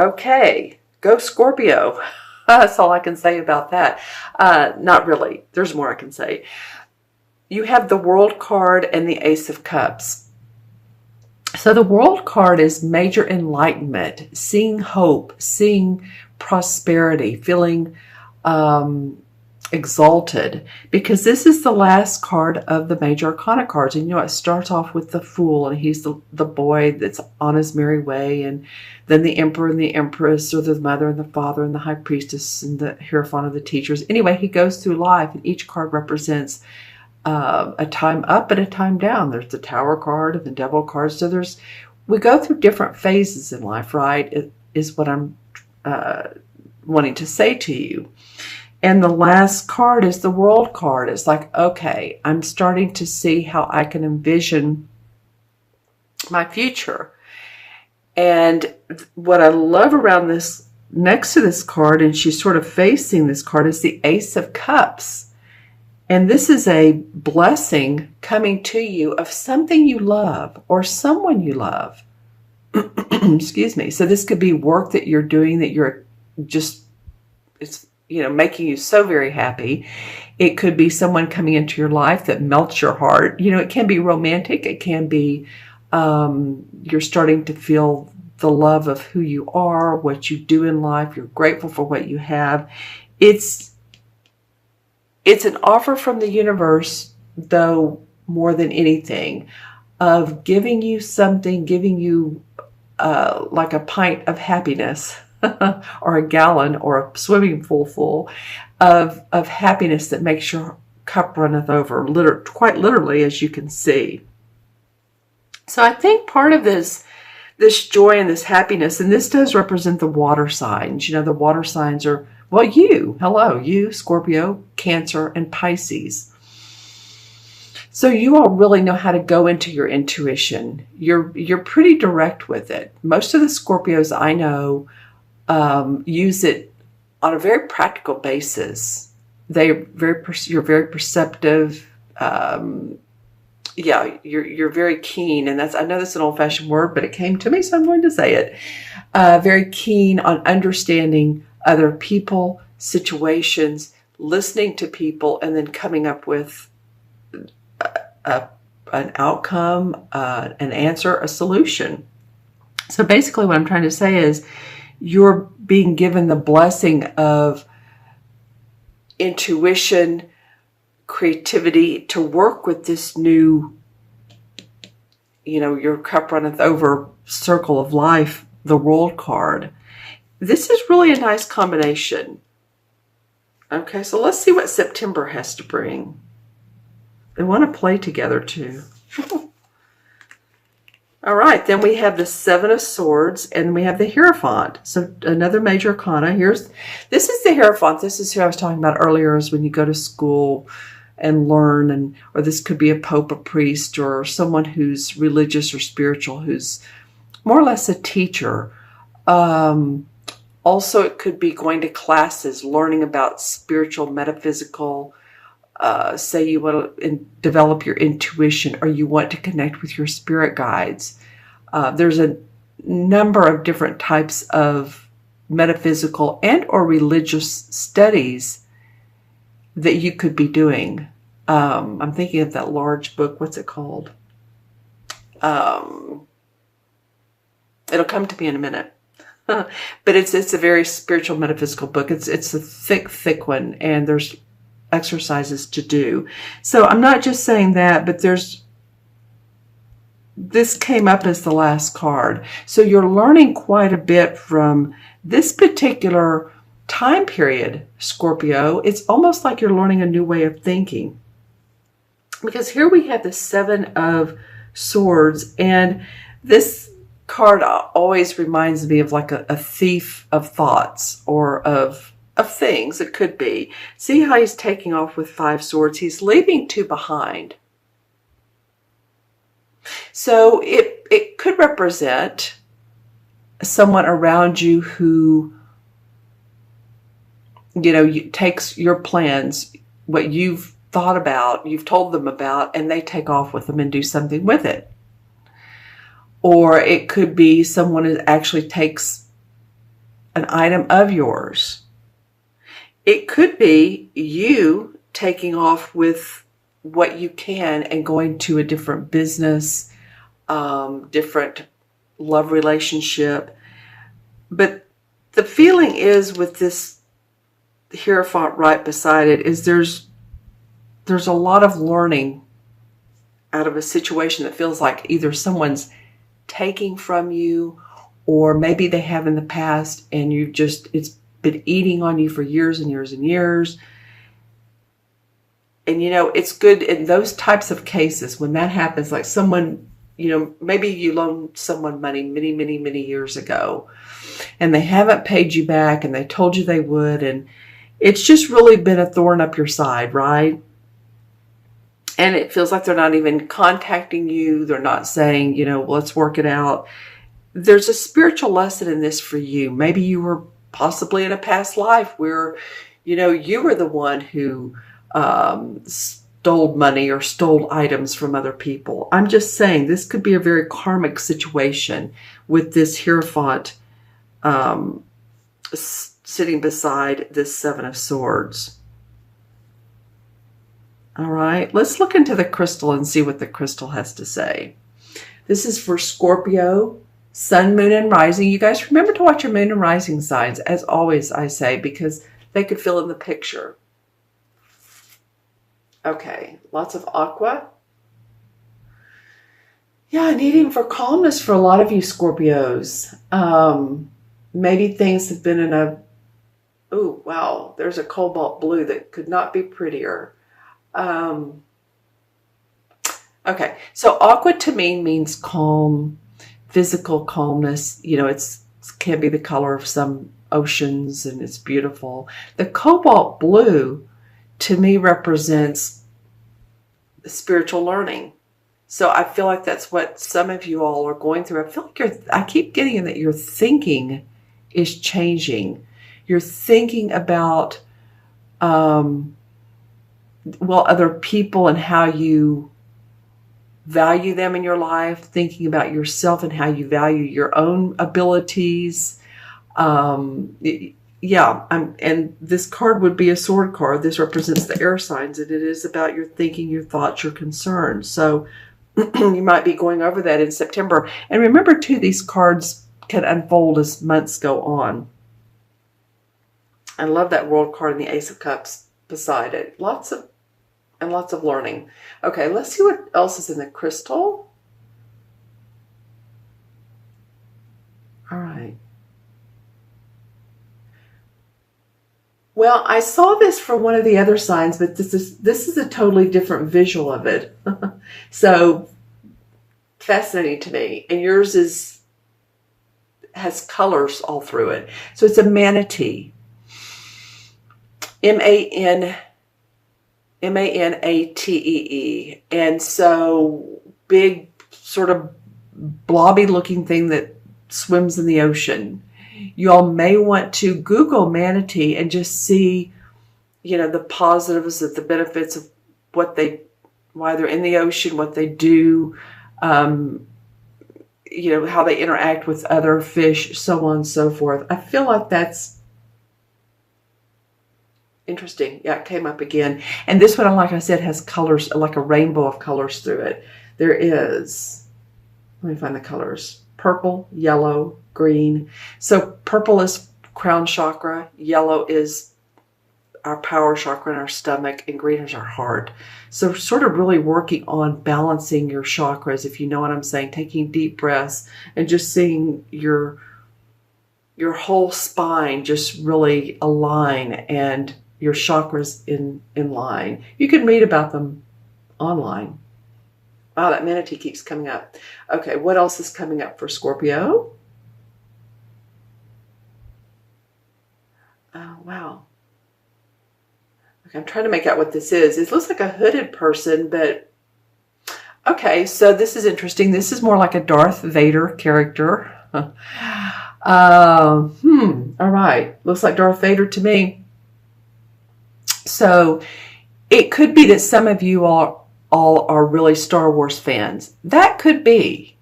Okay, go Scorpio. That's all I can say about that. Not really. There's more I can say. You have the World card and the Ace of Cups. So the World card is major enlightenment, seeing hope, seeing prosperity, feeling exalted, because this is the last card of the major arcana cards. And it starts off with the Fool, and he's the boy that's on his merry way, and then the Emperor and the Empress, or the Mother and the Father and the High Priestess and the Hierophant of the Teachers. Anyway, he goes through life, and each card represents a time up and a time down. There's the Tower card and the Devil card. So we go through different phases in life, right? It is what I'm wanting to say to you. And the last card is the World card. It's like, okay, I'm starting to see how I can envision my future. And what I love around this, next to this card, and she's sort of facing this card, is the Ace of Cups. And this is a blessing coming to you of something you love or someone you love. Excuse me. So this could be work that you're doing that you're just, it's, making you so very happy. It could be someone coming into your life that melts your heart. It can be romantic. It can be you're starting to feel the love of who you are, what you do in life. You're grateful for what you have. It's an offer from the universe, though, more than anything, of giving you something, giving you like a pint of happiness or a gallon or a swimming pool full of happiness that makes your cup runneth over, quite literally, as you can see. So I think part of this joy and this happiness, and this does represent the water signs. The water signs are, well, you, Scorpio, Cancer, and Pisces. So you all really know how to go into your intuition. You're pretty direct with it. Most of the Scorpios I know use it on a very practical basis. You're very perceptive. You're very keen, and I know that's an old-fashioned word, but it came to me, so I'm going to say it. Very keen on understanding other people, situations, listening to people, and then coming up with an outcome, an answer, a solution. So basically what I'm trying to say is you're being given the blessing of intuition, creativity to work with this new, your cup runneth over circle of life, the World card. This is really a nice combination. Okay, so let's see what September has to bring. They want to play together too. All right, then we have the Seven of Swords, and we have the Hierophant. So another major arcana. This is the Hierophant. This is who I was talking about earlier, is when you go to school and learn, or this could be a pope, a priest, or someone who's religious or spiritual, who's more or less a teacher. Also, it could be going to classes, learning about spiritual, metaphysical. Say you want to develop your intuition, or you want to connect with your spirit guides. There's a number of different types of metaphysical and or religious studies that you could be doing. I'm thinking of that large book. What's it called? It'll come to me in a minute. But it's a very spiritual, metaphysical book. It's a thick one, and there's exercises to do. So I'm not just saying that, but this came up as the last card. So you're learning quite a bit from this particular time period, Scorpio. It's almost like you're learning a new way of thinking. Because here we have the Seven of Swords, and this card always reminds me of like a thief of thoughts, or of things. It could be. See how he's taking off with 5 swords. He's leaving 2 behind. So it could represent someone around you who, takes your plans, what you've thought about, you've told them about, and they take off with them and do something with it. Or it could be someone who actually takes an item of yours. It could be you taking off with what you can and going to a different business, different love relationship. But the feeling is with this Hierophant right beside it is there's a lot of learning out of a situation that feels like either someone's taking from you, or maybe they have in the past and it's been eating on you for years and years and years. And it's good in those types of cases when that happens, like someone, maybe you loaned someone money many, many, many years ago and they haven't paid you back and they told you they would. And it's just really been a thorn up your side, right? And it feels like they're not even contacting you. They're not saying, let's work it out. There's a spiritual lesson in this for you. Maybe you were possibly in a past life where, you were the one who stole money or stole items from other people. I'm just saying this could be a very karmic situation with this Hierophant sitting beside this Seven of Swords. All right, let's look into the crystal and see what the crystal has to say. This is for Scorpio, Sun, Moon, and Rising. You guys remember to watch your Moon and Rising signs, as always I say, because they could fill in the picture. Okay, lots of aqua. Yeah, needing for calmness for a lot of you Scorpios. Maybe things have been in a... Oh, wow, there's a cobalt blue that could not be prettier. Okay, so aqua to me means calm, physical calmness. It can be the color of some oceans and it's beautiful. The cobalt blue to me represents spiritual learning. So I feel like that's what some of you all are going through. I feel like I keep getting that your thinking is changing. You're thinking about, other people and how you value them in your life, thinking about yourself and how you value your own abilities. And this card would be a sword card. This represents the air signs, and it is about your thinking, your thoughts, your concerns. So you might be going over that in September. And remember, too, these cards can unfold as months go on. I love that World card and the Ace of Cups beside it. Lots of learning. Okay, let's see what else is in the crystal. All right. Well, I saw this for one of the other signs, but this is a totally different visual of it. So fascinating to me. And yours has colors all through it. So it's a manatee. M-A-N-A-T-E-E. And so big, sort of blobby looking thing that swims in the ocean. You all may want to Google manatee and just see, the positives of the benefits of why they're in the ocean, what they do, how they interact with other fish, so on and so forth. I feel like that's interesting. Yeah, it came up again. And this one, like I said, has colors, like a rainbow of colors through it. There is, let me find the colors, purple, yellow, green. So purple is crown chakra, yellow is our power chakra in our stomach, and green is our heart. So sort of really working on balancing your chakras, if you know what I'm saying, taking deep breaths and just seeing your whole spine just really align and your chakras in line. You can read about them online. Wow, that manatee keeps coming up. Okay, what else is coming up for Scorpio? Oh, wow. Okay, I'm trying to make out what this is. It looks like a hooded person, but okay, so this is interesting. This is more like a Darth Vader character. All right. Looks like Darth Vader to me. So it could be that some of you all are really Star Wars fans. That could be.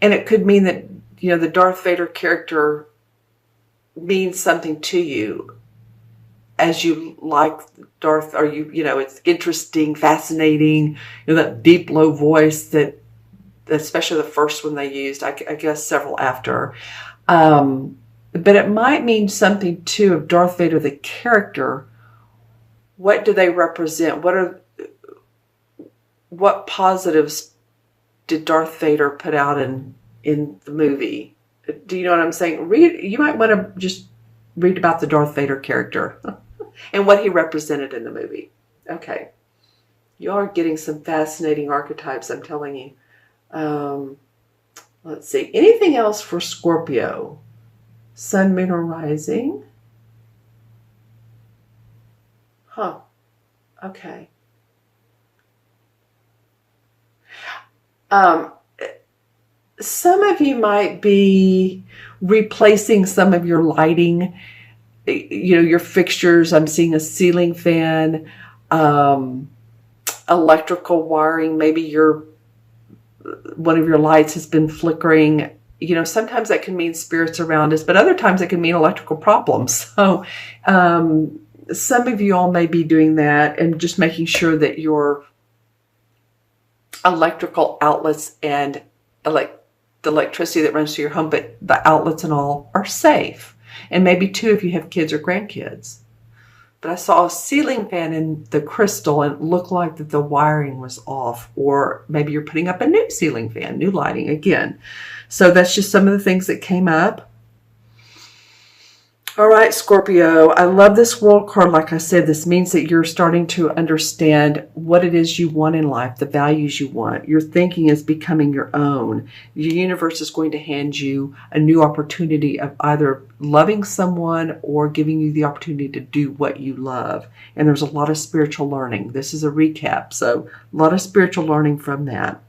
And it could mean that, the Darth Vader character means something to you as you like Darth, or it's interesting, fascinating, that deep, low voice that, especially the first one they used, I guess several after. But it might mean something too of Darth Vader, the character. What do they represent? What positives did Darth Vader put out in the movie? Do you know what I'm saying? You might want to just read about the Darth Vader character and what he represented in the movie. Okay. You are getting some fascinating archetypes, I'm telling you. Let's see. Anything else for Scorpio? Sun, Moon, or Rising? Huh. Okay. Some of you might be replacing some of your lighting, your fixtures. I'm seeing a ceiling fan, electrical wiring. Maybe one of your lights has been flickering. Sometimes that can mean spirits around us, but other times it can mean electrical problems. So some of you all may be doing that and just making sure that your electrical outlets and the electricity that runs through your home, but the outlets and all are safe. And maybe too if you have kids or grandkids. But I saw a ceiling fan in the crystal and it looked like that the wiring was off, or maybe you're putting up a new ceiling fan, new lighting again. So that's just some of the things that came up. All right, Scorpio, I love this World card. Like I said, this means that you're starting to understand what it is you want in life, the values you want. Your thinking is becoming your own. Your universe is going to hand you a new opportunity of either loving someone or giving you the opportunity to do what you love. And there's a lot of spiritual learning. This is a recap, so a lot of spiritual learning from that.